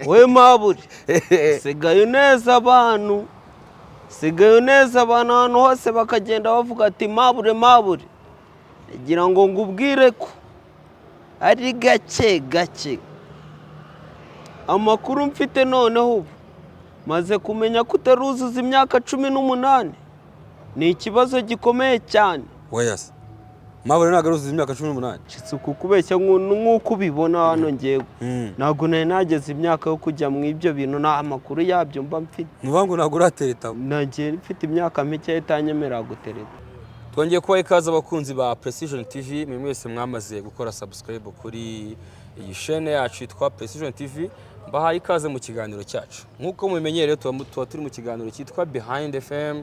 we mabure sigaye neza abantu ahantu hose bakagenda bavuga ati mabure ngira ngo ngubwire ko ari gake amakuru mfite noneho ubu maze kumenya ko utaruzuza imyaka 18 ni ikibazo gikomeye cyane. Weyase mabure ntabwo aruzuza imyaka 18 shitse kukubeshya nk'uko ubibona hano ngewe ntabwo nageze imyaka yo kujya mu ibyo bintu nta amakuru yabyo mba mfite. Nuvango ntabwo uratereta nagiye mfite imyaka mike itanyemera gutereta. Twongeye kuba ikaze abakunzi ba Precision TV mwe mwese mwamaze gukora subscribe kuri iyi chaîne yacu yitwa Precision TV. Bahaye ikaze mu kiganiro cyacu nkuko mumenyereye tuba turi mu kiganiro cyitwa Behind FM.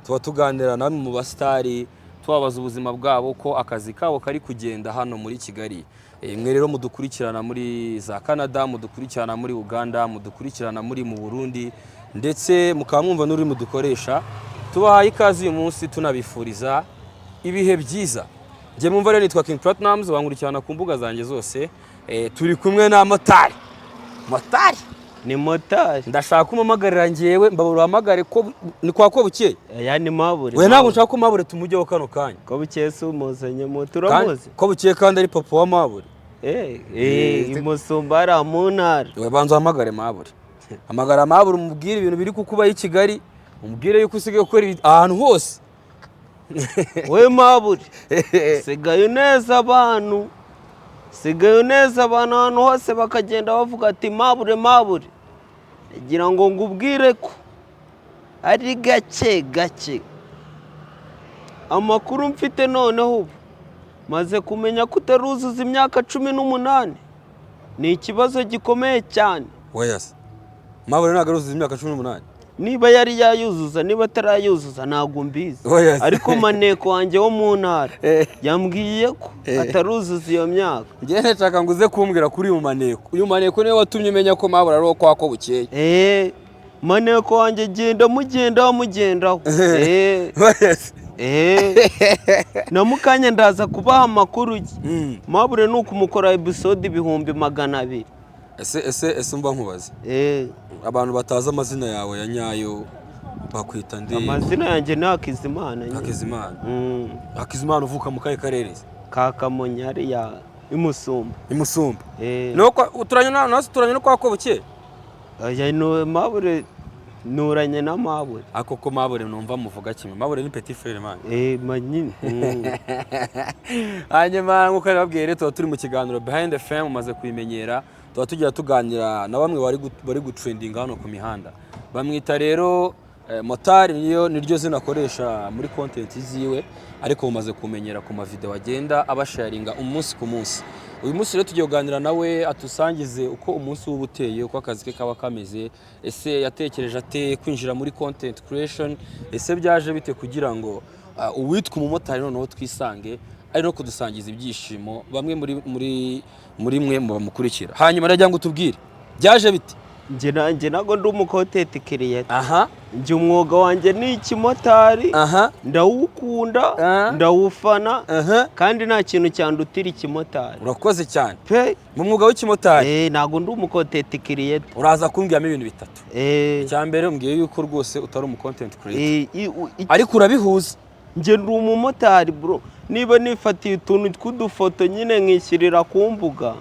Tuba tuganira namwe mu bastari tubabaza ubuzima bwabo ko akazi kabo kari kugenda hano muri Kigali. Mwe rero mudukurikirana muri za Canada, mudukurikirana muri Uganda, mudukurikirana muri mu Burundi ndetse mukaba mwumva n'uri mudukoresha. Tubahaye ikaze uyu munsi tunabifuriza ibihe byiza. Nje mwumva rero nitwa King Platinumz wankurikirana ku mbuga zanjye zose. Turi kumwe na Motari. Motari ni Motari ndashaka kumamagarira ngewe mbabura amagare ko ni kwa ko bukeye yani mabure we ntabwo nshaka ko mabure tumujyeho kano kanya ko bukeye se umuzanye mu turamuzi ko bukeye kandi ari papa wa mabure imusumba ari mu ntara. we banza amagare mabure amagara mabure umubwire ibintu biri kukuba i Kigali umubwire yuko usigaye gukora ahantu hose we mabure sigaye neza abantu ahantu hose bakagenda bavuga ati mabure ngira ngo ngubwire ko ari gake amakuru mfite noneho ubu maze kumenya ko utaruzuza imyaka 18 ni ikibazo gikomeye cyane. Weyase mabure ntabwo aruzuza imyaka 18 niba yari yayuzuza niba atarayuzuza ntabwo mbizi ariko maneko wanjye wo mu ntara yambwiye ko ataruzuza iyo myaka. Ngiye nshaka nguze kumbwira kuri uyu maneko niwe watumye umenya ko mabura ari kwa ko bukeye. Maneko wanjye mugendaho na mukanya ndaza kubaha amakuru mabure nuko umukora episode 200,000. ese mba nkubaze abantu bataza amazina yawe ya nyayo bakwita ndi amazina yanjye ni Hakizimana. Hakizimana uvuka mu kahe karere? Ka Kamonyi ari ya Imusumba. Nuko turanye no kwa ko bukeye mabure nuranye na mabure ako ko mabure numva muvuga kimwe mabure ni petit frère man manyine hanyuma nkuko nababwiye tuba turi mu kiganiro Behind FM umaze kubimenyera tuba tugira tuganira na bamwe bari gutrendinga hano ku mihanda bamwita rero Motari niryo zina akoresha muri content ziwe ariko umaze kumenyera ku ma video agenda abasharinga umunsi ku munsi. Uyu munsi rero tugiye kuganira nawe atusangize uko umunsi w'ubuteye uko akazi ke kaba kameze ese yatekereje ate kwinjira muri content creation ese byaje bite kugira ngo uwitwa umumotari noneho twisange ari no kudusangiza ibyishimo bamwe muri mwe mu bamukurikira. Hanyuma rajya ngo tubwire byaje bite. Nje nago ndi umukontenti creator. Nje umwuga wanjye ni ikimotari. Ndawukunda ndawufana kandi nta kintu cyandutira ikimotari. Urakoze cyane mu mwuga w'ikimotari. Nago ndi umukontenti creator. Uraza kumbwiramo ibintu bitatu. Cyambere umbwiye yuko rwose utari umucontent creator ariko urabihuza. Nje ndi umumotari bro niba nifatiye utuntu tw'udufoto nyine nkishyirira ku mbuga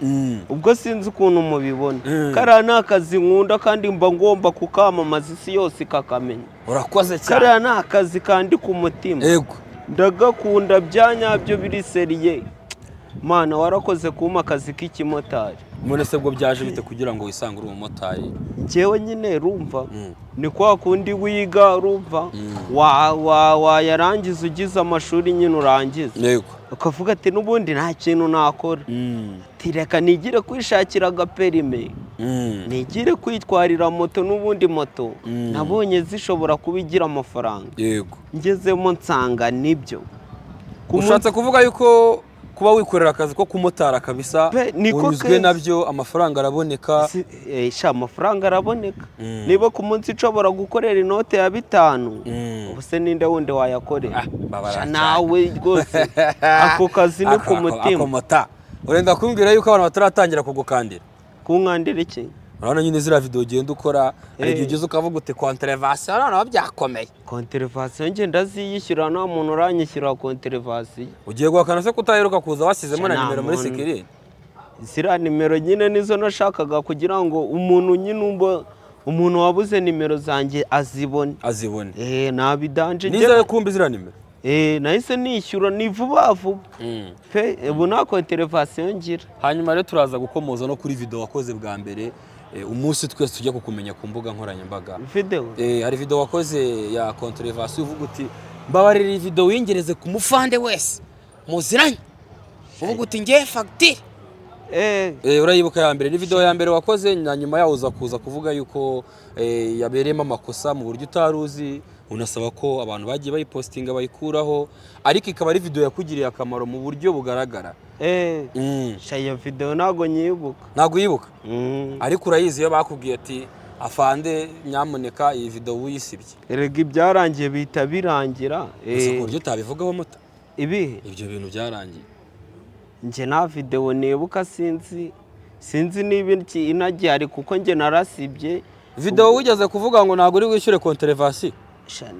ubwo sinzi ukuntu mubibona kariya ni akazi nkunda kandi mba ngomba kukamamaza isi yose ikakamenya. Urakoze cyane. Kariya ni akazi kandi ku mutima ndagakunda byanyabyo biri seriye mana warakoze kuma akazi k'ikimotari. None se bwo byaje bite kugira ngo wisange uri umumotari? Jewe nyine rumva ni kwa kundi wiga rumva yarangiza ugize amashuri nyine urangiza ukavuga ati n'ubundi nta kintu nakora tireka nigire kwishakira agaperime nigire kwitwarira moto n'ubundi moto nabonye zishobora kubigira amafaranga ngezemo nsanga nibyo. Ushatse kuvuga yuko kuba wikorera akazi ko kumotara kabisa unyuzwe nabyo amafaranga araboneka. Amafaranga araboneka niba ku munsi nshobora gukorera inote ya 5 ubuse ninde wundi wayakorera nawe rwose ako kazi ni ku mutima. Urenda kumbwira yuko abantu bataratangira kugukandira kunkandira iki urabona nyine ziriya video ugenda ukora hari igihe ugeze ukavuga uti konterevasiyo noneho byakomeye. Konterevasiyo njye ndaziyishyura nta muntu uranyishyura konterevasiyo. Ugiye guhakana se kutaheruka kuza wasizemo na nimero muri sikirini? ziriya nimero nyine nizo nashakaga kugira ngo umuntu nyine umuntu wabuze nimero zanjye azibone. Nabidanje niza kumbi ziriya nimero. Nahise nishyura ni vuba vuba pe ubu nta konterevasiyo ngira. Hanyuma rero turaza gukomoza no kuri video wakoze bwa mbere umunsi twese tujya kukumenya ku mbuga nkoranyambaga. Video hari video wakoze ya konterevasiyo uvuga uti mbabarira video wingereze ku mufande wese muziranye uvuga uti ngiye fagitire. Urayibuka ya mbere ni video ya mbere wakoze na nyuma yaho uza kuza kuvuga yuko yabereyemo amakosa mu buryo utaruzi unasaba ko abantu bagiye bayipostinga bayikuraho ariko ikaba ari video yakugiriye akamaro mu buryo bugaragara. Iyo video ntago nyibuka. Ntago yibuka? Ariko urayizi iyo bakubwiye ati afande nyamuneka iyi video wuyisibye. Erega ibyarangiye bihita birangira. Ese ku buryo utabivugaho muta? Ibihe? Ibyo bintu byarangiye. Nje na video nibuka sinzi niba inagihari kuko nje narasibye. Video wigeze kuvuga ngo ntago uri wishyure konterevasiyo?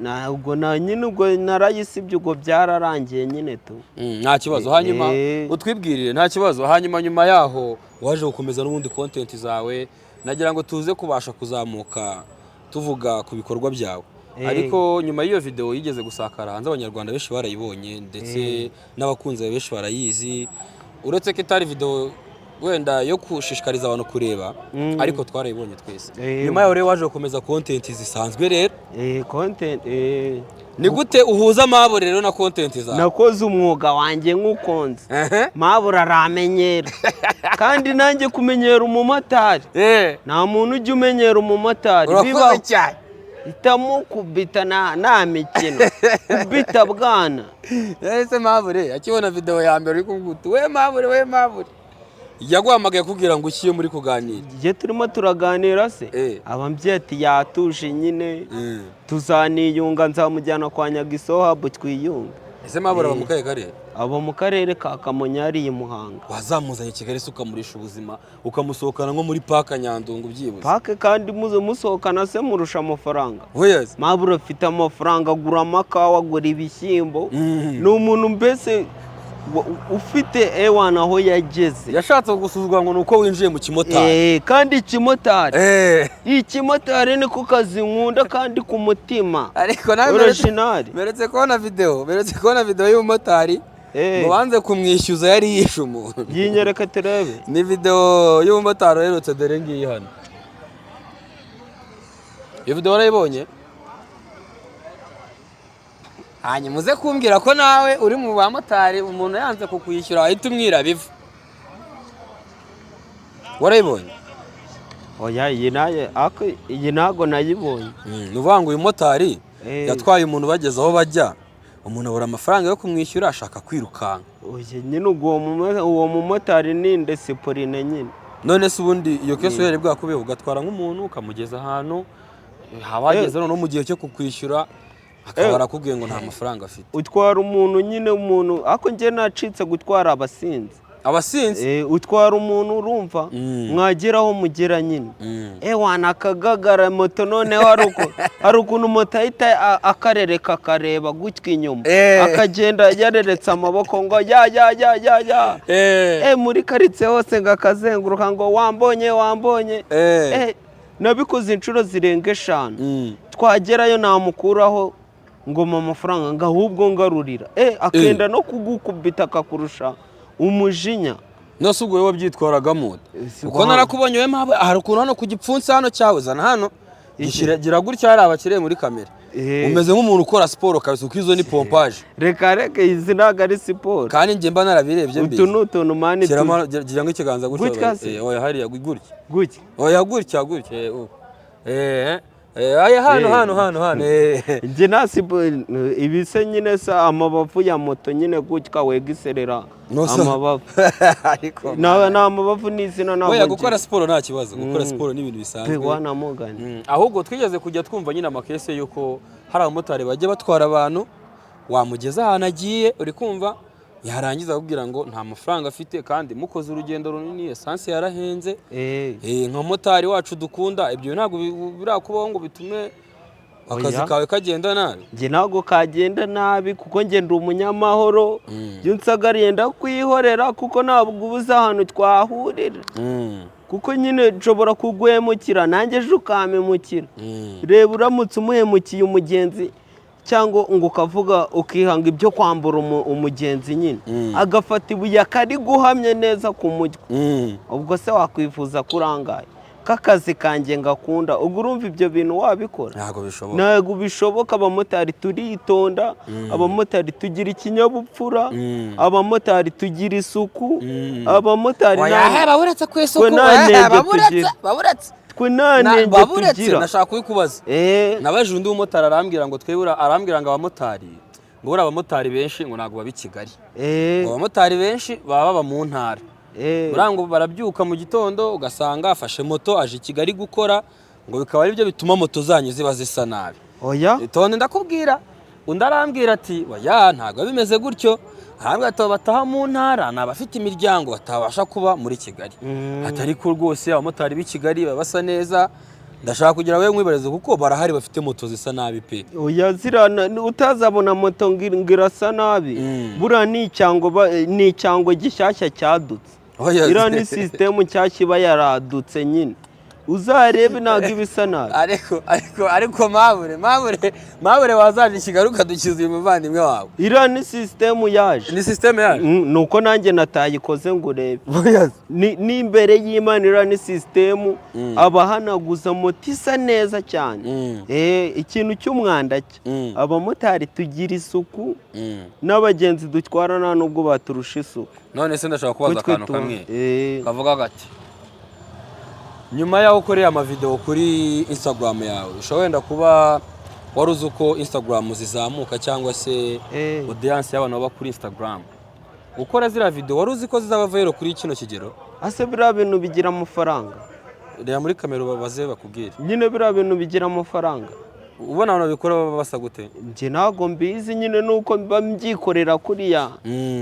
Ntabwo nyine ubwo narayisibye ubwo byararangiye nyine tu. Nta kibazo. Hanyuma utwibwirire nta kibazo. Hanyuma nyuma yaho waje gukomeza n'ubundi content zawe nagira ngo tuze kubasha kuzamuka tuvuga ku bikorwa byawe. Ariko nyuma y'iyo video yigeze gusakara hanze abanyarwanda benshi barayibonye ndetse n'abakunzi benshi barayizi uretse ko itari video wenda yo kushishikariza abantu kureba ariko twarayibonye twese. Nyuma yaho rero waje gukomeza content zisanzwe rero. Content ni gute uhuza Mabure rero na content zawe? Nakoze umwuga wanjye nk'ukonze. Mabure aramenyera kandi nanjye kumenyera umumotari. Nta muntu ujya umenyera umumotari. Urakoze cyane. Itamukubita nta mikino kubita bwana. Ese Mabure akibona video ya mbere uri kuvuga we Mabure yaguhamagaye kugira ngo ukiye muri kuganira. Je turimo turaganira se abambye ati yatuje nyine tuzaniyunga nzamujyana kwa Nyagisoha twiyunga. Ese Mabure aba mu kahe karere? Abo mu karere ka Kamonyi ari i Muhanga. Wazamuzanye Kigali se ukamurisha ubuzima ukamusohokana nko muri paka Nyandungu byibuze? Paka kandi musohokana se murusha amafaranga. Yes. Mabure afite amafaranga agura amakawa agura ibishyimbo. Ni umuntu mbese ufite ewana aho yageze. Yashatse gusuzugura ngo nuko winjiye mu kimotari. Kandi ikimotari. Ikimotari niko kazi nkunda kandi ku mutima. Ariko nawe original. Meretse kubona video y'umumotari. Ngo banze kumwishyuza yari yishe umuntu. Yinyereka turebe. Ni video y'umumotari uherutse dore ngiyi hano. Iyo video warayibonye? Hanyuma uze kumbwira ko nawe uri mu bamotari umuntu yanze kukwishyura ahita umwira bivu. Warayibonye? Oya iyi ntago nayibonye. Nuvuga ngo uyu motari yatwaye umuntu bageze aho bajya umuntu abura amafaranga yo kumwishyura ashaka kwirukanka. Oya nyine uwo mumotari ninde Siporine nyine. None se ubundi iyo kese yari bwakubeho ugatwara nk'umuntu ukamugeza ahantu habageze no mu gihe cyo kukwishyura akaba arakubwiye ngo nta mafaranga afite. Utwara umuntu nyine umuntu ako nje nacitse gutwara abasinzi. Abasinzi? Utwara umuntu urumva mwageraho mugera nyine. Wanakagagara moto noneho hari ukuntu moto ahita akarereka akareba gutya inyuma akagenda yareretse amaboko ngo ya muri karitsiye hose ngakazenguruka ngo wambonye. Nabikoze inshuro zirenga 5. Twagerayo namukuraho ngo amafaranga ngo ahubwo ngarurira akenda no kugukubita akakurusha umujinya. Nose ubwo wewe byitwaragamo uko narakubonye we Mabure hari ukuntu hano ku gipfunsi hano cyawe zana hano gira gutya hari abakire muri kamera umeze nk'umuntu ukora siporo kabisa ukizo ni pompage. Reka izi ntago ari siporo kandi njye mba narabirebye mbi utuntu mani gira ngo ikiganza gutya oya hariya gutya oya gutya aya hano nje nasibo ibise nyine sa amabavu ya moto nyine gutya wegiserera amabavu ariko na amabavu n'izina nabo oya gukora siporo nta kibazo gukora siporo n'ibintu bisanzwe wana mugani. Ahubwo twigeze kujya twumva nyine amakese yuko hari abamotari bajye batwara abantu wamugeza ahantu agiye uri kumva yarangiza akubwira ngo nta mafaranga afite kandi mukoze urugendo runini essence yarahenze nka motari wacu dukunda ibyo ntabwo birakubaho ngo bitume akazi kawe kagenda nabi. Njye ntabwo kagenda nabi kuko njye ndi umunyamahoro byo nsagariye ndakwihorera kuko ntabwo ubuze ahantu twahurira kuko nyine nshobora kuguhemukira nanjye ejo ukampemukira. Reba uramutse umuhemukiye umugenzi cyangwa ngo ukavuga ukihanga ibyo kwambura umugenzi nyine agafata ibuye akari guhamye neza ku mutwe, ubwo se wakwifuza kurangaye k'akazi kanjye ngakunda ubwo urumva ibyo bintu wabikora? Ntabwo bishoboka. Abamotari turitonda, abamotari tugira ikinyabupfura, abamotari tugira isuku, abamotari baburetse ku isuku baburetse. Nashaka kubikubaza nabaje undi umumotari arambwira ngo arambwira ngo abamotari ngo uri abamotari benshi ngo ntabwo baba i Kigali, ngo abamotari benshi baba mu ntara. Urango barabyuka mu gitondo ugasanga afashe moto aje i Kigali gukora, ngo bikaba ari byo bituma moto zanyu ziba zisa nabi. Oya itonde ndakubwira. Undi arambwira ati oya ntabwo bimeze gutyo, ahambwe ati bataha mu ntara n'abafite imiryango batabasha kuba muri Kigali. Atari ko rwose abamotari b'i Kigali babasa neza. Ndashaka kugira we mwibarize kuko barahari bafite moto zisa nabi pe. Oya zirana utazabona moto ngirasa nabi bura ni icyango gishyashya cyadutse. Ira ni system nshyashya iba yaradutse nyine uzarebe ntabwo ibisa nabi. ariko mabure wazaje Kigali ukadukiza uyu muvandimwe wawe. Ira ni system yaje. Ni system yaje nuko nanjye natayikoze ngo urebe. Ni imbere y'Imana ira ni system abahanaguza moto isa neza cyane. Ikintu cy'umwanda cye abamotari tugira isuku n'abagenzi dutwara nta nubwo baturusha isuku. None se ndashaka kubaza akantu kamwe kavuga gati nyuma yaho ukoreye amavideo kuri Instagram yawe ushobora wenda kuba waruzi uko Instagram zizamuka cyangwa se audience y'abantu baba kuri Instagram ukora zira video waruzi ko zizaba vero kuri kino kigero? Ase bira bintu bigira amafaranga. Reba muri kamera babaze bakubwira nyine bira bintu bigira amafaranga. Ubona abantu bikora baba basa gute? Nje ntago mbizi nyine nuko bamyikorera kuriya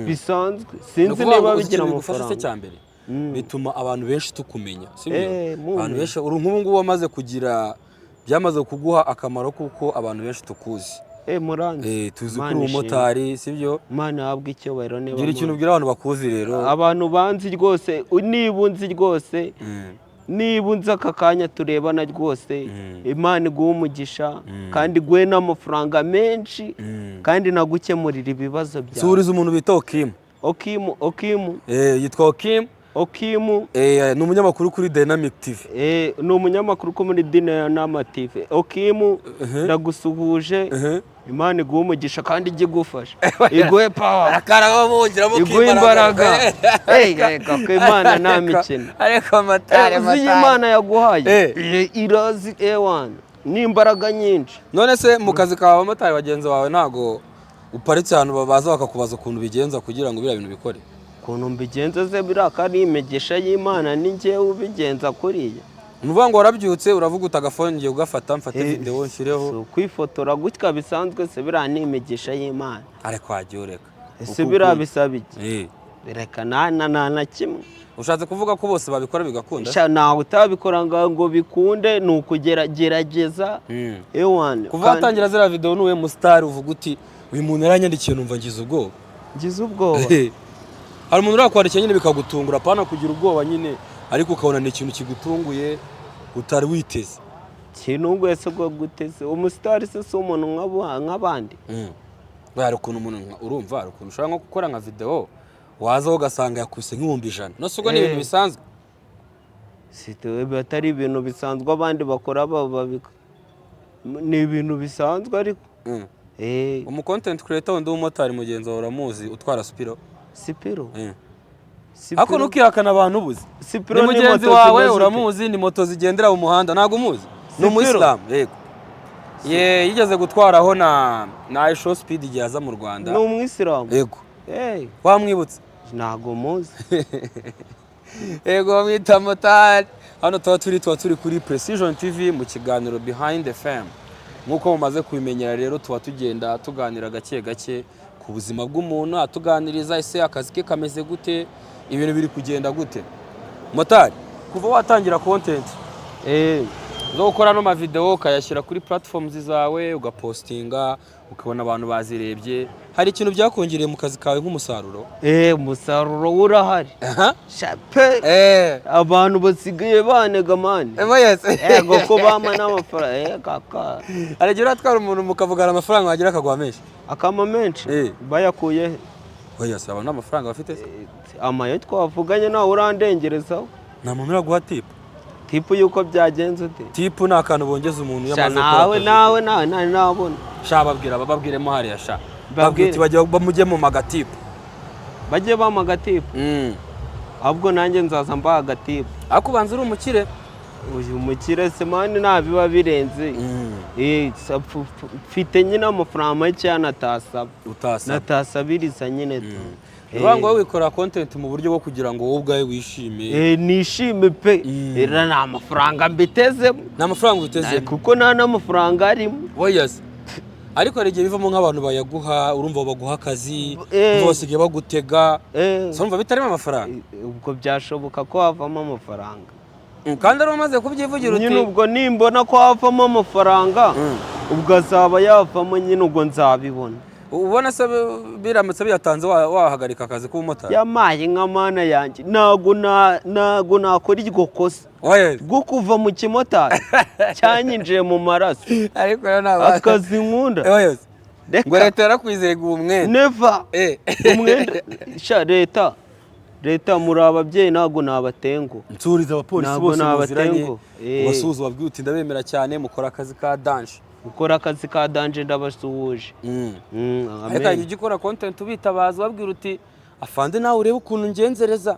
bisanzwe sinzi niba bigira amafaranga cyambere. Bituma abantu benshi tukumenya sibyo? Abantu benshi nk'ubu ngubu wamaze kugira byamaze kuguha akamaro kuko abantu benshi tukuzi. Muranzi tuzi kuri umumotari sibyo? Mana yabwa icyobahiro niba gira ikintu ubwira abantu bakuzi rero. Abantu banzi rwose nibunzi rwose nibunze aka kanya turebana rwose Imana iguha umugisha kandi guhe n'amafaranga menshi kandi nagukemurira ibibazo byawe. Suriza umuntu bita Okimu yitwa Okimu ni umunyamakuru kuri Dynamic TV. Ni umunyamakuru ko muri Dynamic TV. Okimu ndagusuhuje Imana iguha umugisha kandi ijye igufasha iguhe power iguhe imbaraga. Ko Imana nta mikino ariko amatare Imana yaguhaye irazi ewana n'imbaraga nyinshi. None se mu kazi kawe abamotari bagenzi bawe ntago uparitse ahantu baza bakakubaza ukuntu bigenza kugira ngo biriya bintu bikore? Ukuntu mbigenza ze biraka ari imigisha y'Imana ni njyewe ubigenza kuriya. Nuvuga ngo warabyutse uravuga utagafone ngiye ugafata mfate video nshyireho kwifotora gutya bisanzwe se bira ni imigisha y'Imana. Ariko wagiye ureka ese bira bisaba iki? Bireka na kimwe. Ushatse kuvuga ko bose babikora bigakunda? Nawe utabikora ngo bikunde ni ukugerageza ewana. Kuva watangira zira video nuwe mu star uvuga uti uyu muntu yaranyandikiye numva ngize ubwoba. Ngize ubwoba. Hari umuntu urakwarikira nyine bikagutungura pana kugira ubwoba nyine ariko ukabona ni ikintu kigutunguye utari witeze. Kinunguye se bwo guteze umustar se so umuntu nk'abandi. Hari ukuntu umuntu urumva hari ukuntu ushaka nko gukora nka video waza ugasanga yakuse nk'ibihumbi 100. No sugo ni ibintu bisanzwe. Sitewe batari ibintu bisanzwe abandi bakora babika. Ni ibintu bisanzwe ariko. Umu content creator wundi w'umumotari mugenzi wawe uramuzi utwara Spiro? Spiro? Ako nukihakana abantu ubuzi. Spiro ni mugenzi wawe uramuzi ni moto zigendera mu muhanda ntago umuzi? Ni umuslam yego. Yigeze gutwaraho na Show Speed igihe aza mu Rwanda. Ni umwislam yego. Wamwibutse? Ntago muzi. Yego bamwita motari. Hano tuba turi kuri Precision TV mu kiganiro Behind the Fame. Nkuko mumaze kubimenyera rero tuba tugenda tuganira gake ku buzima bw'umuntu atuganiriza ese akazi ke kameze gute, ibintu biri kugenda gute. Motari, kuva watangira content zo gukora no mavideo ukayashyira kuri platforms zawe ugapostinga ukabona abantu bazirebye, hari ikintu byakongereye mu kazi kawe nk'umusaruro? Umusaruro urahari. Shape abantu basigaye banega mani. Yego ko bama n'amafaranga kaka. Aragira atwara umuntu mukavugana amafaranga wagira akagwa menshi. Akama menshi bayakuye. Oya saba n'amafaranga bafite se. Amaye twavuganye nawe urandengerezaho. Nta muntu uraguha tip. Tipu yuko byagenze ute? Tipu ni akantu bongeza umuntu yamaze gukora. Nawe nabona. Sha babwiremo hariya sha. Babwite bajya bamujye mu magatipu. Bajye ba magatipu. Ahubwo nanjye nzaza mba agatipu. Akubanza uri umukire. Uyu umukire se mani nabiba birenze. Mfite nyine amafaranga make natasaba. Natasabiriza nyine tu. Ngo wikora content mu buryo bwo kugira ngo wowe ubwawe wishime. Nishime pe. Era na amafaranga mbitezemo. Na amafaranga ubitezemo. Kuko nta n'amafaranga arimo. Yes. Ariko hari igihe bivamo nk'abantu bayaguha, urumva baguha akazi, basigaye bagutega. Urumva bitarimo amafaranga. Ubwo byashoboka ko havamo amafaranga. Kandi ari umaze kubyivugira uti nyine ubwo nimbona ko havamo amafaranga ubwo azaba yavamo nyine ubwo nzabibona. Ubona se biramutse biyatanze wahagarika akazi k'umumotari? Yamaye nka mana yanjye nago nakora iryo kosa bwo kuva mu kimotari cyanyinjiye mu maraso. Ariko rero nabaza akazi nkunda ngo leta yarakwizeye umwenda. Never umwenda sha leta muri ababyeyi nago nabatengo. Nsuriza abapolisi bose muziranye ubasuhuza babwiye uti ndabemera cyane mukora akazi ka danje. Ukora akazi ka danje ndabasuhuje. Ariko igihe ukora content ubitabaza babwira uti afande nawe urebe ukuntu ngenzereza.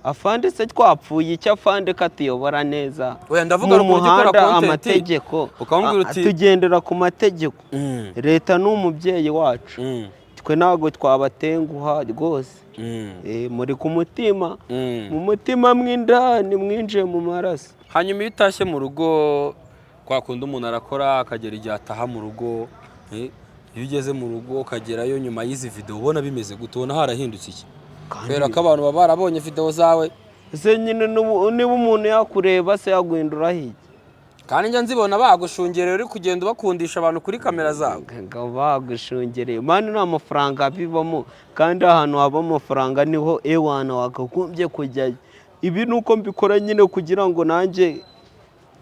Afande se twapfuye icyo afande katuyobora neza. Oya ndavuga ngo ugikora content amategeko ukamubwira uti tugendera ku mategeko. Leta n'umubyeyi wacu. Twe nago twabatenguha rwose. Muri ku mutima mu mutima mw'indani mwinjiye mu maraso. Hanyuma iyo utashye mu rugo kwa kundi umuntu arakora akagera igihe ataha mu rugo, iyo ugeze mu rugo ukagerayo nyuma y'izi video ubona bimeze gute? Ubona harahindutse iki? Kubera ko abantu baba barabonye video zawe. Ese nyine niba umuntu yakureba se yaguhindura hiki? Kandi njya nzibona bagushungereye uri kugenda ubakundisha abantu kuri kamera zawe. Ngo bagushungereye mani nta mafaranga bibamo, kandi ahantu haba amafaranga niho ewana wakagombye kujyayo. Ibi nuko mbikora nyine kugira ngo nanjye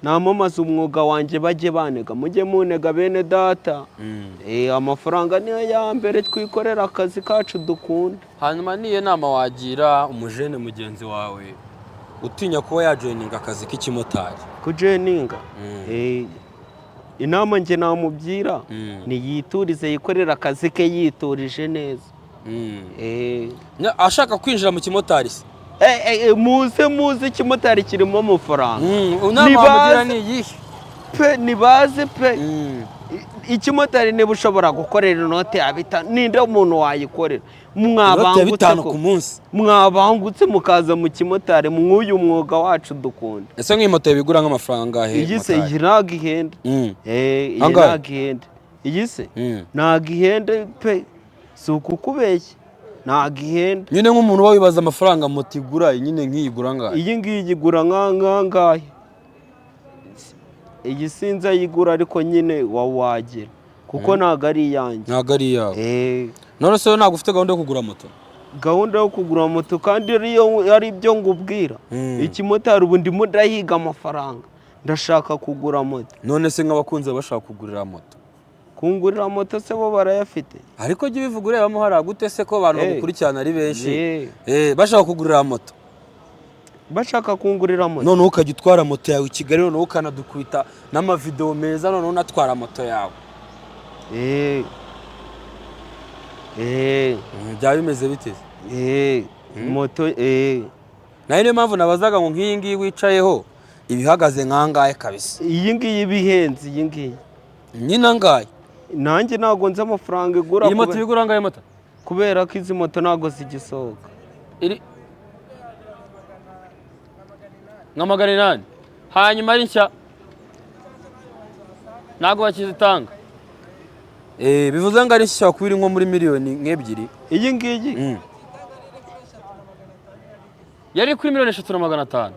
namamaza umwuga wanjye bajye banega, mujye munega bene data. Amafaranga niyo ya mbere twikorera akazi kacu dukunda. Hanyuma niyo nama wagira umujene mugenzi wawe utinya kuba yajoininga akazi k'ikimotari? Kujoininga inama nge namubwira ni yiturize yikorera akazi ke yiturije neza. Ashaka kwinjira mu kimotari se muze ikimotari kirimo amafaranga. Nibaze pe ikimotari niba ushobora gukorera inote ya 5 ninde umuntu wayikorera? Mwabangutse mukaza mu kimotari mwuyu mwuga wacu dukunda. Ese nk'imoto bigura nk'amafaranga he? Igise ntago ihenda. Ntago ihenda. Igise ntago ihenda pe, si ukukubeshya ntago ihenda. Nyine nk'umuntu wabibaza amafaranga moto igura nyine nk'iyigura ngahe? Iyi ngiyi igura nkangahe? Iyi sinza yigura ariko nyine wawagira kuko ntago ari iyanjye. Ntago ari yawe. None se ntago ufite gahunda yo kugura moto? Gahunda yo kugura moto kandi ari ibyo ngubwira. Ikimotari ubu ndimo ndahiga amafaranga, ndashaka kugura moto. None se nk'abakunze bashaka kugurira moto? Kungurira moto se bo barayafite. Ariko jye bivuga urebamo hari gute se ko abantu bagukurikirana ari benshi bashaka kugurira moto? Bashaka kungurira moto. None ukajya utwara moto yawe i Kigali, none ukanadukubita n'amavideo meza, none unatwara moto yawe. Byaba bimeze bite? Moto nayo niyo mpamvu nabazaga ngo nk'iyi ngiyi wicayeho ibihagaze nkangahe kabisa? Iyi ngiyi bihenze. Iyi ngiyi nyine angahe? Nanjye ntago nzi amafaranga igura. Iyi moto igura angahe moto? Kubera ko izi moto ntago zigisohoka. Nka 800. Hanyuma ari nshya ntago bakizitanga. bivuze ngo ari nshya kuba iri nko muri miliyoni nk'ebyiri. iyi ngiyi yari kuri miliyoni 3,500.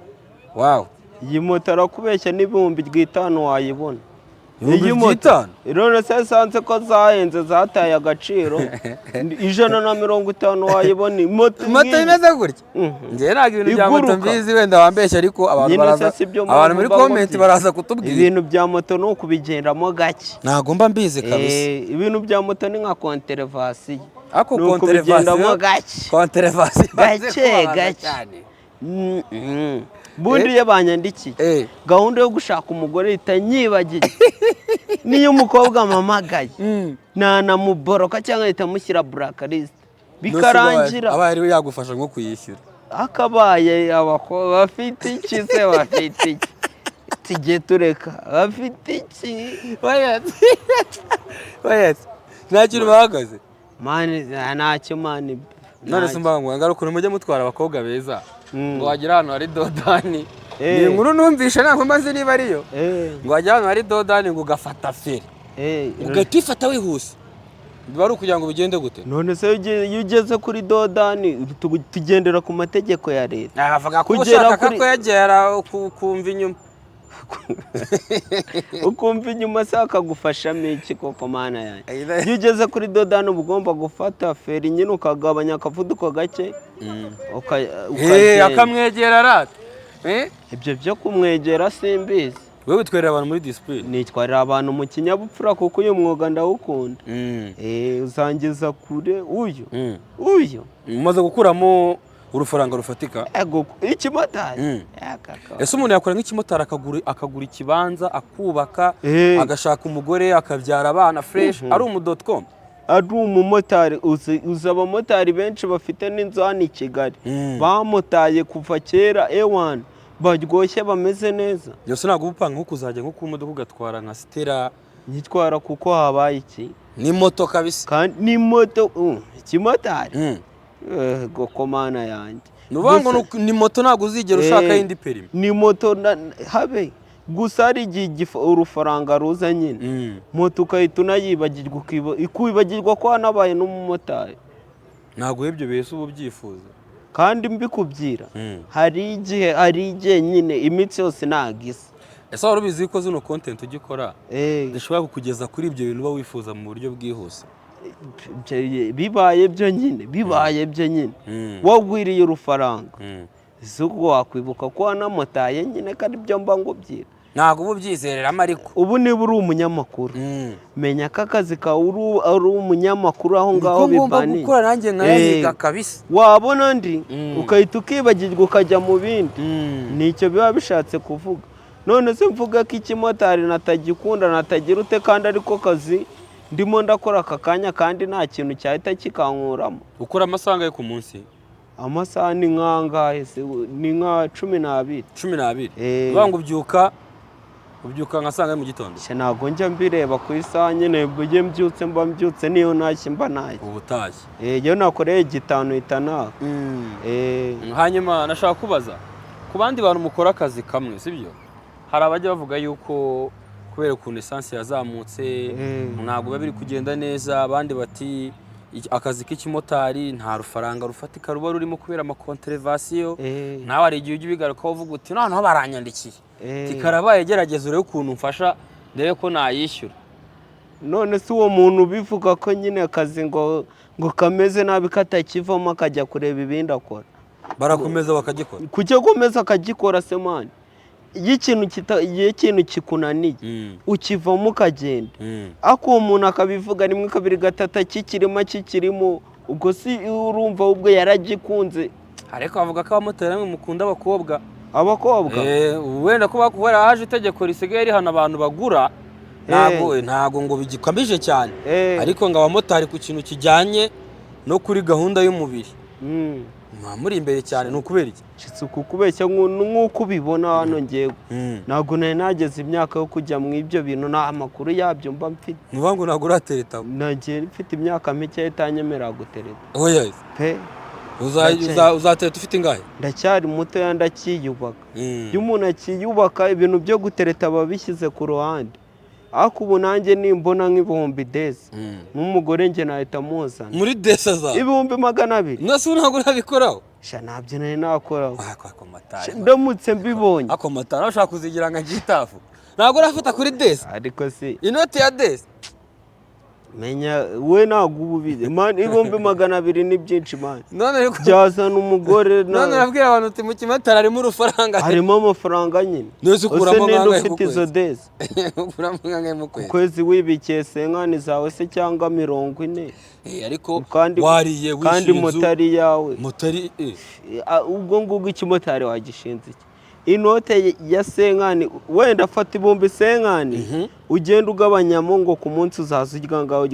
Wow. iyi moto arakubeshya n'ibihumbi 5,000 wayibona. Iyi moto none se sanze ko zahenze zataye agaciro 150 wayibona moto imeze gutya. Ngiye ntabwo ibintu bya moto mbizi wenda wambeshya ariko abantu muri comment baraza kutubwira ibintu bya moto no kubigendamo gake. Ntago mba mbizi kabisa. Ibintu bya moto ni nka konterevasi. Ako konterevasi gake. Bundi yabanyandikiye gahunda yo gushaka umugore itanyibagiye niyo umukobwa amamagaye namuboroka cyangwa itamushyira blacklist bikarangira abaye yagufasha nko kuyishyura akabaye abakobwa bafite iki se bafite iki tujye tureka bafite iki wayetse nta kintu bahagaze mani ntacyo mani none se mbangu ngaruka mujye mutwara abakobwa beza ngo wagira hano hari dodani ni inkuru numvisha ntabwo maze niba ariyo ngo wagira hano hari dodani ngo ugafata feri ugahita uyifata wihuse biba ari ukugira ngo bigende gute none se iyo ugeze kuri dodani tugendera ku mategeko ya leta avuga ko ushaka ko yagera ukumva inyuma ukumva inyuma se akagufashamo iki koko mana yanjye iyo ugeze kuri dodani uba ugomba gufata feri nyine ukagabanya akavuduko gake akamwegera rata ibyo byo kumwegera simbizi. wowe witwarira abantu muri disipurine? nitwarira abantu mu kinyabupfura kuko uyu mwuga ndawukunda. uzangiza kure uyu umaze gukuramo urufaranga rufatika ikimotari. ese umuntu yakora nk'ikimotari akagura ikibanza akubaka agashaka umugore akabyara abana fresh ari umu.com ari umumotari uzi abamotari benshi bafite n'inzu hano i Kigali bamotaye kuva kera A1 baryoshye bameze neza. yose ntabwo upanga nko kuzajya nko ku modoka ugatwara nka Stella nyitwara kuko habaye iki ni moto kabisa kandi ni moto ikimotari gokomana yanjye nubango ni moto ntabwo uzigera ushaka yindi perimi ni moto habe gusa ari igihe urufaranga ruza nyine moto ukahita unayibagirwa ikubagirwa ko hanabaye n'umumotari. ntabwo ibyo bese ubu byifuza kandi mbikubwira hari igihe nyine imitsi yose nagisa. ese wari ubizi ko zino content ugikora zishobora kukugeza kuri ibyo bintu uba wifuza mu buryo bwihuse? bibaye byo nyine wagwiriye urufaranga zuko wakwibuka ko wanamotaye nyine kandi byo mba ngubwira ntabwo ubu byizereramo ariko ubu niba uri umunyamakuru menya ko akazi kawe uri umunyamakuru aho ngaho bibani gukora nanjye nkayiga kabisa wabona ndi ukahita ukibagirwa ukajya mu bindi nicyo biba bishatse kuvuga. none se mvuga ko ikimotari natagikunda natagira ute kandi ariko kazi ndimo ndakora aka kanya kandi nta kintu cyahita kikankuramo. ukora amasaha yo ku munsi? amasaha ni nkangahe se ni nka 12. 12 ngo ubyuka nkasanga mu gitondo? ntabwo njya mbireba ku isaha nyine bujye mbyutse niyo ntashye mba naye ubutashye iyo nakoreye 5 itana. hanyuma nashaka kubaza ku bandi bantu mukora akazi kamwe sibyo hari abajya bavuga yuko kubera ukuntu esanse yazamutse ntabwo biba biri kugenda neza abandi bati akazi k'ikimotari nta rufaranga rufatika ruba rurimo kubera amakonterevasiyo nawe hari igihe ujya ubigarukaho uvuga uti noneho baranyandikiye kikarabaye gerageza urebe ukuntu mfasha ndebe ko nayishyura. none se uwo muntu ubivuga ko nyine akazi ngo kameze nabi katakivamo akajya kureba ibindi akora barakomeza bakagikora kuki akomeza akagikora se mani iyo ikintu kikunaniye ukivamo ukagenda ako uwo muntu akabivuga rimwe kabiri gatatu kikirimo ubwo si urumva ubwo yaragikunze. ariko bavuga ko abamotari bamwe mukunda abakobwa wenda ko bakubera haje itegeko risigaye rihana abantu bagura ntabwo ngo bigikamije cyane ariko ngo abamotari ku kintu kijyanye no kuri gahunda y'umubiri muri imbere cyane ni ukubera iki? kubeshya nk'uko ubibona hano ngewe ntabwo nari nageze imyaka yo kujya mu ibyo bintu nta makuru yabyo mba mfite. nuvuga ngo ntabwo uratereta? nagiye mfite imyaka mike itanyemerera gutereta pe uzatereta ufite ingahe? ndacyari mutoya ndacyiyubaka. iyo umuntu akiyubaka ibintu byo gutereta aba bishyize ku ruhande ariko ubu nanjye nimbona nk'ibihumbi desi n'umugore njye nahita muzana muri desi za 200. nase ntabwo nabikoraho sha nabyo nari nakoraho ako matari ndamutse mbibonye ako matari ashaka kuzigira nka gitafu ntabwo urafata kuri desi ariko si inoti ya desi menya we ntabwo ububize man 200 ni byinshi man none byazana umugore none nabwira abantu uti mu kimatari harimo urufaranga harimo amafaranga nyine nose ukuramo ngangaye ufite izo desi ukuramo ngangaye mu kwezi wibikiye senkani zawe se cyangwa 40 ariko wariye wishinze kandi motari yawe motari ubwo ngubwo ikimotari wagishinze iki inote ya senkani wenda afata ibumbi senkani ugenda ugabanyamo ngo ku munsi uzaza urya ngaho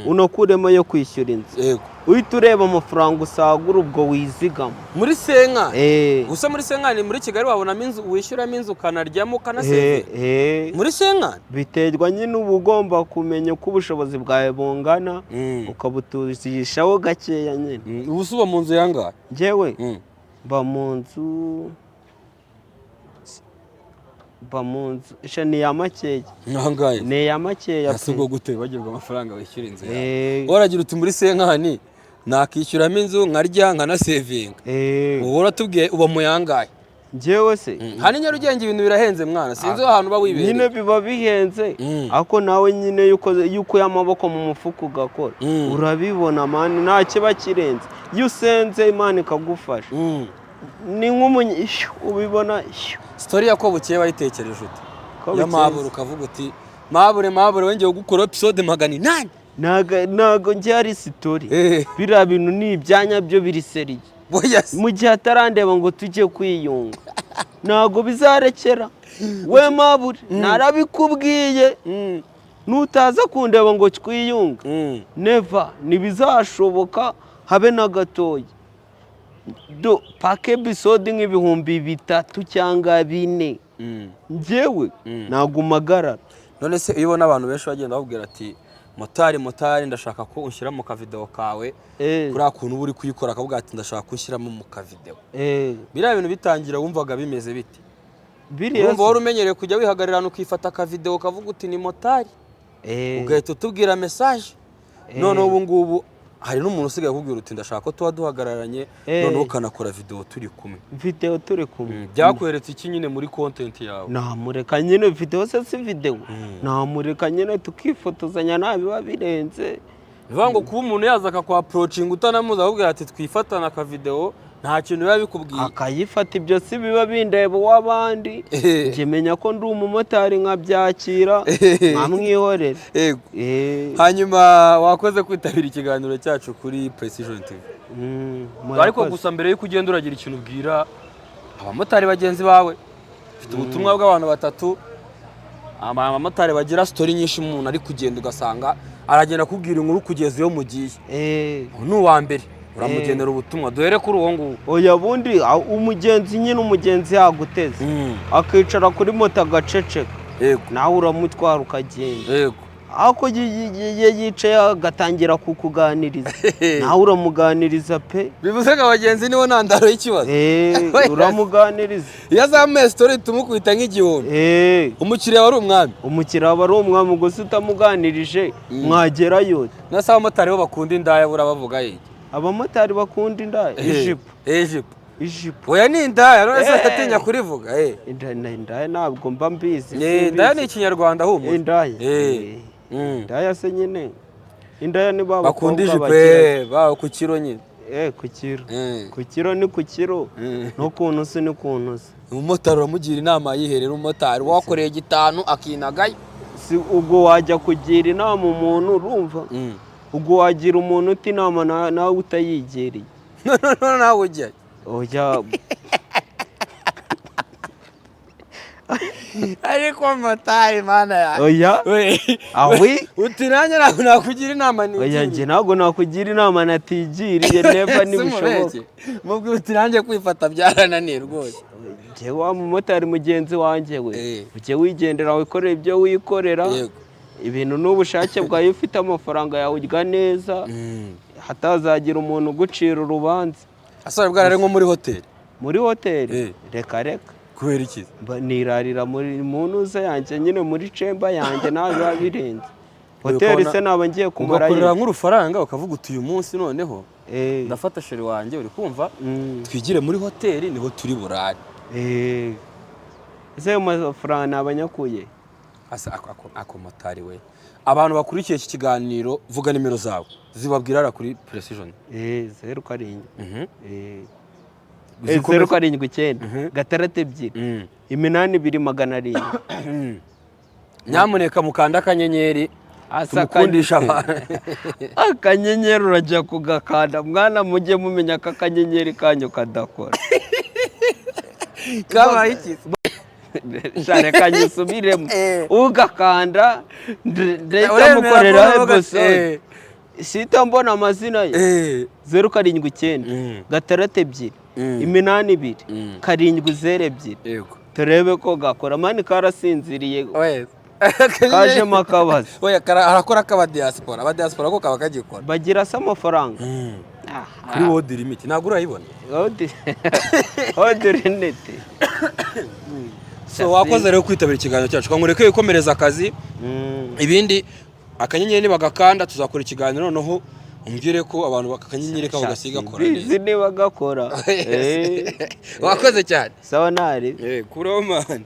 unakuremo yo kwishyura inzu uhita ureba amafaranga usagura ubwo wizigama muri senkani gusa muri senkani muri Kigali wabonamo inzu wishyuramo inzu ukanaryamo ukanasezera muri senkani biterwa nyine uba ugomba kumenya uko ubushobozi bwawe bungana ukabutuzishaho gakeya nyine ubu uba mu nzu yangahe njyewe mba mu nzu ni ya makeya nkangaye ni ya makeya asubwo gute bagirwa amafaranga wishyura inzu yawe waragira uti muri senkani nakishyuramo inzu nkarya nkanasevinga ubu uratubwiye uba mu yangaye njyewe se hano Nyarugenge ibintu birahenze mwana sinzi ahantu uba wibereye nyine biba bihenze ariko nawe nyine yuko y'amaboko mu mufuka ugakora urabibona mani nta kiba kirenze iyo usenze Imana ikagufasha ni nk'umunyishyu ubibona story yako bukeye wayitekereje uti ya Mabure ukavuga uti Mabure wengeye gukora episode 800 nago njye ari story bira bintu ni ibyanya byo biri seriye mu gihe atarandeba ngo tujye kwiyunga nago bizarekera we Mabure narabikubwiye nutaza kundeba ngo twiyunga never nibizashoboka habe na gatoya do pake episode nk'ibihumbi 3 cyangwa 4 njyewe nagumagarara none se iyo ubona abantu benshi bagenda babwira ati motari ndashaka ko unshyira mu kavideo kawe kuri akuntu uri kuyikora akavuga ati ndashaka kunshyiramo mu kavideo biriya bintu bitangira wumvaga bimeze biti urumva wari umenyereye kujya wihagararana ukifata akavideo kavuga uti ni motari ugahita utubwira message none ubu ngubu hari n'umuntu usigaye kubwira uti ndashaka ko tuba duhagararanye none ukanakora video turi kumwe byakweretse iki nyine muri content yawe namureka nyine video se si video namureka nyine tukifotozanya nabiba birenze bivuga ngo kuba umuntu yaza akakwa approaching utanamuza akubwira ati twifatana ka video nta kintu biba bikubwiye akayifata ibyo si biba bindeba w'abandi nje menya ko ndi umumotari nkabyakira nkamwihorera hanyuma wakoze kwitabira ikiganiro cyacu kuri Precision TV ariko gusa mbere yuko ugenda uragira ikintu ubwira abamotari bagenzi bawe ufite ubutumwa bw'abantu batatu abamotari bagira story nyinshi umuntu ari kugenda ugasanga aragenda kubwira inkuru kugeza iyo mugiye ni uwa mbere uramugenera ubutumwa duhere kuri uwo nguwo oya bundi umugenzi nyine umugenzi yaguteze akicara kuri moto agaceceka nawe uramutwara ukagenda ako yicaye agatangira kukuganiriza nawe uramuganiriza pe bivuze ko abagenzi nibo ntandaro y'ikibazo uramuganiriza iyo azamuye story tumukwita nk'igihumbi umukiriya wari umwami ubwo se utamuganirije mwagerayo nase abamotari bo bakunda indaya burabavuga iki abamotari bakunda indaya ijipo oya ni indaya none se atinya kurivuga indaya ntabwo mba mbizi indaya ni ikinyarwanda humura indaya se nyine indaya ni baba bakunda ijipo ba ku kiro nyine ku kiro ni ku kiro no kuntu se ni kuntu se umumotari uramugira inama yiherera umumotari wakoreye 5 akinagayo si ubwo wajya kugira inama umuntu urumva ubwo wagira umuntu uti inama nawe utayigereye nawe ujya ariko motari mana ya awi uti nanjye ntabwo nakugira inama ni oya njye ntabwo nakugira inama natigiriye neva nibishoboka mubwira uti nanjye kwifata byarananiye rwose njye wa mumotari mugenzi wanjye we ujye wigendera wikorera ibyo wikorera ibintu n'ubushake bwawe ufite amafaranga yawe urya neza hatazagira umuntu ugucira urubanza asaba bwarare nko muri hoteli reka kubera iki nirarira mu ntuza yanjye nyine muri cemba yanjye nawe biba birenze hoteli se naba ngiye kumara ugakorera nk'urufaranga ukavuga uti uyu munsi noneho ndafata sheri wanjye uri kumva twigire muri hoteli niho turi burare ese ayo mafaranga nabanyakuye ako motari we abantu bakurikiye iki kiganiro vuga nimero zawe zibabwira kuri Precision 07 079 6 8 nyamuneka mukanda akanyenyeri mukundisha abantu akanyenyeri urajya kugakanda mwana mujye mumenya ko akanyenyeri kanyu kadakora kabaye iki cyane kanyisubiremo ugakanda ndetse mukorera bose sita mbona amazina ye 079 6 8 2 yego turebe ko gakora mani karasinziriye kajemo akabazo arakora akaba diaspora ko kaba kagikora bagira se amafaranga kuri World Limit ntabwo urayibona World Limit. So wakoze rero kwitabira ikiganiro cyacu kwangureke ikomereza akazi ibindi akanyenyeri bagakanda tuzakora ikiganiro noneho umbwire ko abantu bakakanyenyeri kaho gasiga kora bizi niba gakora wakoze cyane sawa nari kuro man